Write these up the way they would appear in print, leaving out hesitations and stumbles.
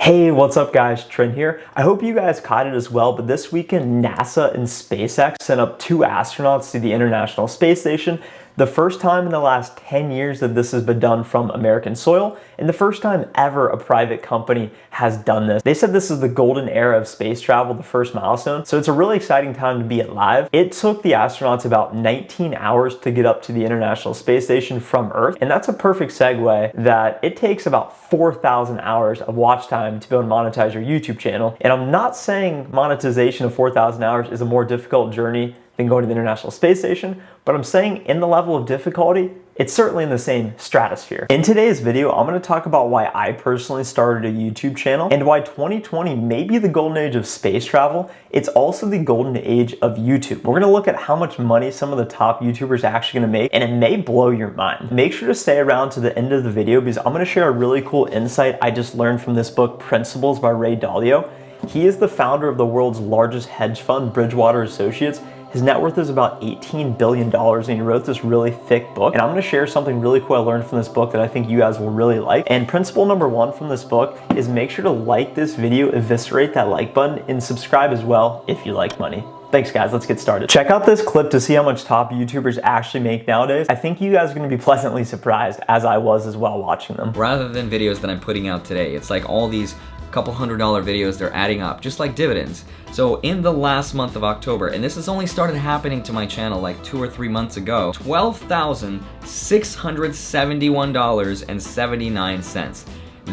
Hey, what's up guys? Trent here. I hope you guys caught it as well, but this weekend NASA and SpaceX sent up 2 astronauts to the International Space Station. The first time in the last 10 years that this has been done from American soil, and the first time ever a private company has done this. They said this is the golden era of space travel, the first milestone, so it's a really exciting time to be alive. It took the astronauts about 19 hours to get up to the International Space Station from Earth, and that's a perfect segue that it takes about 4,000 hours of watch time to be able to monetize your YouTube channel. And I'm not saying monetization of 4,000 hours is a more difficult journey than going to the International Space Station, but I'm saying in the level of difficulty, it's certainly in the same stratosphere. In today's video, I'm going to talk about why I personally started a YouTube channel and why 2020 may be the golden age of space travel. It's also the golden age of YouTube. We're going to look at how much money some of the top YouTubers are actually going to make, and it may blow your mind. Make sure to stay around to the end of the video because I'm going to share a really cool insight I just learned from this book, Principles by Dalio. He is the founder of the world's largest hedge fund, Bridgewater Associates. His net worth is about $18 billion, and he wrote this really thick book. And I'm gonna share something really cool I learned from this book that I think you guys will really like. And principle number 1 from this book is make sure to like this video, eviscerate that like button, and subscribe as well if you like money. Thanks guys, let's get started. Check out this clip to see how much top YouTubers actually make nowadays. I think you guys are gonna be pleasantly surprised, as I was as well watching them. Rather than videos that I'm putting out today, it's like all these couple $100 videos, they're adding up, just like dividends. So in the last month of October, and this has only started happening to my channel like 2 or 3 months ago, $12,671.79.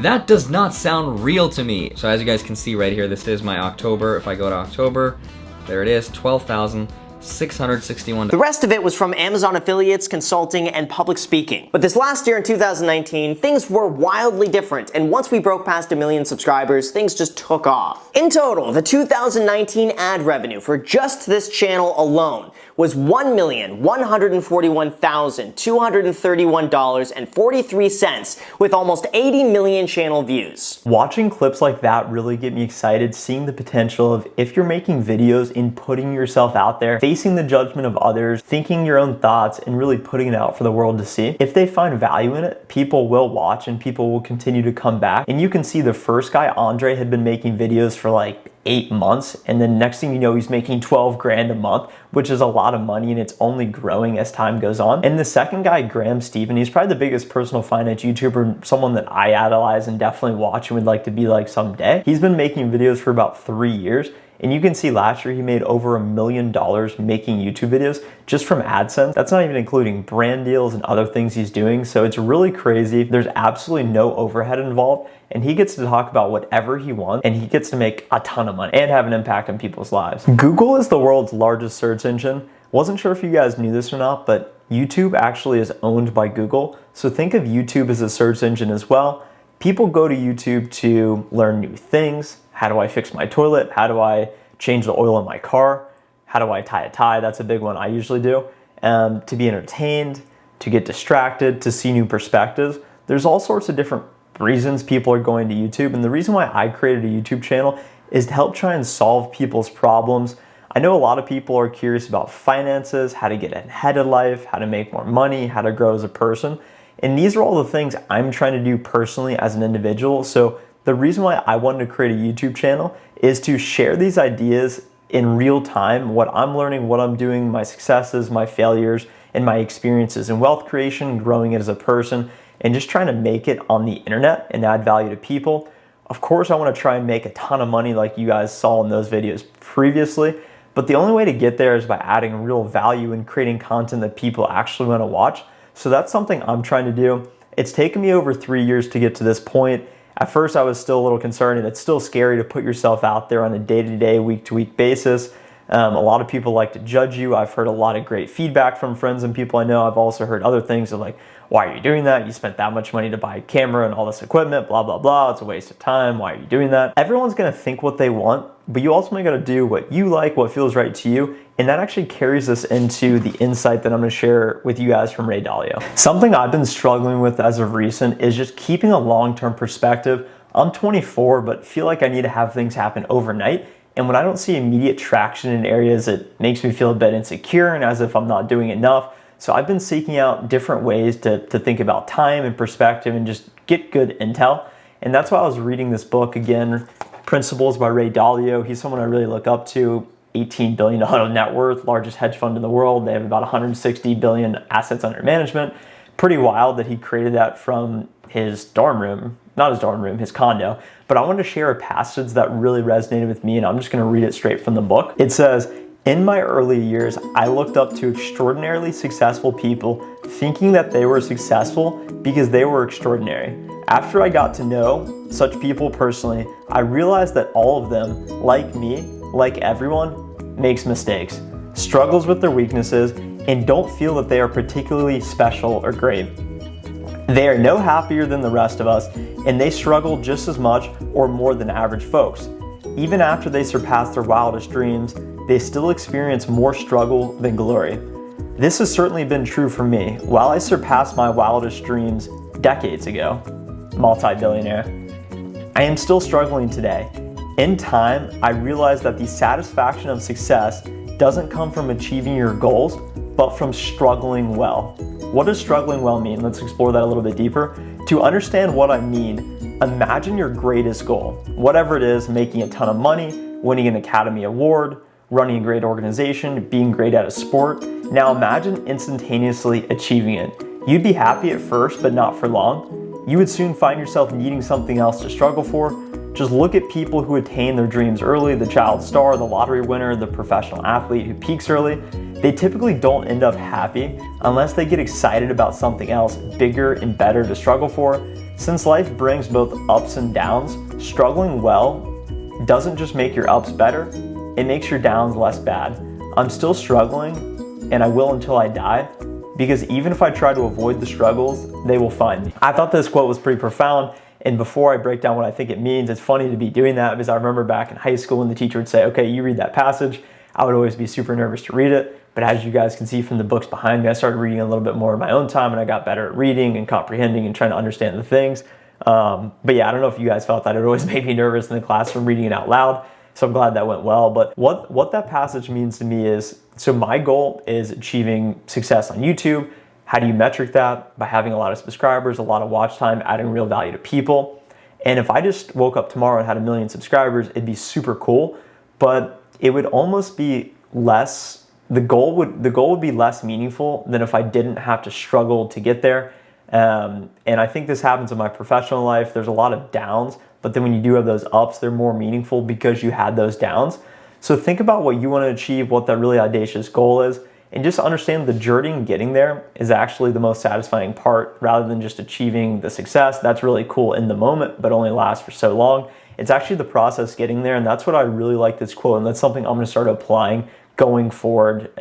That does not sound real to me. So as you guys can see right here, this is my October. If I go to October, there it is, $12,661. The rest of it was from Amazon affiliates, consulting, and public speaking. But this last year in 2019, things were wildly different, and once we broke past 1 million subscribers, things just took off. In total, the 2019 ad revenue for just this channel alone was $1,141,231.43 with almost 80 million channel views. Watching clips like that really get me excited, seeing the potential of if you're making videos and putting yourself out there, facing the judgment of others, thinking your own thoughts, and really putting it out for the world to see. If they find value in it, people will watch and people will continue to come back. And you can see the first guy, Andre, had been making videos for like 8 months, and then next thing you know, he's making 12 grand a month, which is a lot of money, and it's only growing as time goes on. And the second guy, Graham Stephan, he's probably the biggest personal finance YouTuber, someone that I idolize and definitely watch and would like to be like someday. He's been making videos for about 3 years. And you can see last year he made over $1 million making YouTube videos just from AdSense. That's not even including brand deals and other things he's doing. So it's really crazy. There's absolutely no overhead involved. And he gets to talk about whatever he wants, and he gets to make a ton of money and have an impact on people's lives. Google is the world's largest search engine. Wasn't sure if you guys knew this or not, but YouTube actually is owned by Google. So think of YouTube as a search engine as well. People go to YouTube to learn new things. How do I fix my toilet? How do I change the oil in my car? How do I tie a tie? That's a big one I usually do. To be entertained, to get distracted, to see new perspectives. There's all sorts of different reasons people are going to YouTube. And the reason why I created a YouTube channel is to help try and solve people's problems. I know a lot of people are curious about finances, how to get ahead of life, how to make more money, how to grow as a person. And these are all the things I'm trying to do personally as an individual. So the reason why I wanted to create a YouTube channel is to share these ideas in real time, what I'm learning, what I'm doing, my successes, my failures, and my experiences in wealth creation, growing it as a person, and just trying to make it on the internet and add value to people. Of course, I want to try and make a ton of money like you guys saw in those videos previously, but the only way to get there is by adding real value and creating content that people actually want to watch. So that's something I'm trying to do. It's taken me over 3 years to get to this point. At first, I was still a little concerned, and it's still scary to put yourself out there on a day-to-day, week-to-week basis. A lot of people like to judge you. I've heard a lot of great feedback from friends and people I know. I've also heard other things of like, why are you doing that? You spent that much money to buy a camera and all this equipment, blah, blah, blah. It's a waste of time. Why are you doing that? Everyone's gonna think what they want, but you ultimately gotta do what you like, what feels right to you. And that actually carries us into the insight that I'm gonna share with you guys from Dalio. Something I've been struggling with as of recent is just keeping a long-term perspective. I'm 24, but feel like I need to have things happen overnight. And when I don't see immediate traction in areas, it makes me feel a bit insecure and as if I'm not doing enough. So I've been seeking out different ways to think about time and perspective and just get good intel. And that's why I was reading this book again, Principles by Ray Dalio. He's someone I really look up to. $18 billion net worth, largest hedge fund in the world. They have about 160 billion assets under management. Pretty wild that he created that from his dorm room, not his dorm room, his condo. But I wanted to share a passage that really resonated with me, and I'm just going to read it straight from the book. It says, "In my early years, I looked up to extraordinarily successful people, thinking that they were successful because they were extraordinary. After I got to know such people personally, I realized that all of them, like me, like everyone, makes mistakes, struggles with their weaknesses, and don't feel that they are particularly special or great. They are no happier than the rest of us, and they struggle just as much or more than average folks. Even after they surpass their wildest dreams, they still experience more struggle than glory. This has certainly been true for me. While I surpassed my wildest dreams decades ago, multi-billionaire, I am still struggling today. In time, I realized that the satisfaction of success doesn't come from achieving your goals, but from struggling well." What does struggling well mean? Let's explore that a little bit deeper. To understand what I mean, imagine your greatest goal. Whatever it is, making a ton of money, winning an Academy Award, running a great organization, being great at a sport. Now imagine instantaneously achieving it. You'd be happy at first, but not for long. You would soon find yourself needing something else to struggle for. Just look at people who attain their dreams early, the child star, the lottery winner, the professional athlete who peaks early. They typically don't end up happy unless they get excited about something else bigger and better to struggle for. Since life brings both ups and downs, struggling well doesn't just make your ups better, it makes your downs less bad. I'm still struggling, and I will until I die, because even if I try to avoid the struggles, they will find me. I thought this quote was pretty profound. And before I break down what I think it means, it's funny to be doing that because I remember back in high school when the teacher would say, okay, you read that passage. I would always be super nervous to read it. But as you guys can see from the books behind me, I started reading a little bit more in my own time, and I got better at reading and comprehending and trying to understand the things. But yeah, I don't know if you guys felt that. It always made me nervous in the classroom reading it out loud. So I'm glad that went well. But what that passage means to me is, so my goal is achieving success on YouTube. How do you metric that? By having a lot of subscribers, a lot of watch time, adding real value to people. And if I just woke up tomorrow and had 1 million subscribers, it'd be super cool, but it would almost be less, the goal would be less meaningful than if I didn't have to struggle to get there. And I think this happens in my professional life. There's a lot of downs, but then when you do have those ups, they're more meaningful because you had those downs. So think about what you want to achieve, what that really audacious goal is, and just understand the journey in getting there is actually the most satisfying part rather than just achieving the success. That's really cool in the moment, but only lasts for so long. It's actually the process getting there, and that's what I really like this quote, and that's something I'm going to start applying going forward,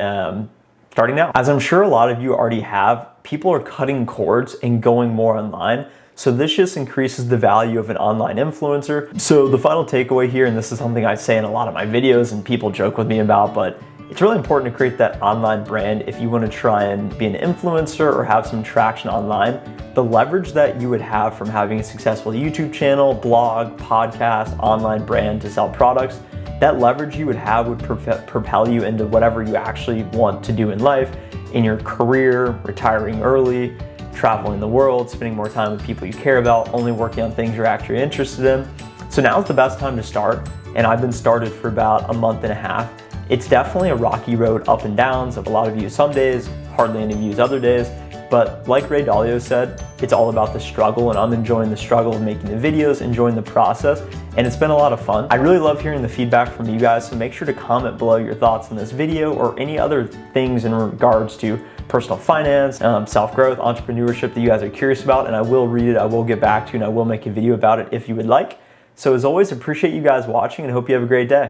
starting now. As I'm sure a lot of you already have, people are cutting cords and going more online. So this just increases the value of an online influencer. So the final takeaway here, and this is something I say in a lot of my videos and people joke with me about, but it's really important to create that online brand if you want to try and be an influencer or have some traction online. The leverage that you would have from having a successful YouTube channel, blog, podcast, online brand to sell products, that leverage you would have would propel you into whatever you actually want to do in life, in your career, retiring early, traveling the world, spending more time with people you care about, only working on things you're actually interested in. So now's the best time to start, and I've been started for about a month and a half. It's definitely a rocky road, up and downs, of a lot of views some days, hardly any views other days. But like Ray Dalio said, it's all about the struggle, and I'm enjoying the struggle of making the videos, enjoying the process, and it's been a lot of fun. I really love hearing the feedback from you guys, so make sure to comment below your thoughts on this video or any other things in regards to personal finance, self-growth, entrepreneurship that you guys are curious about, and I will read it, I will get back to you, and I will make a video about it if you would like. So as always, appreciate you guys watching and hope you have a great day.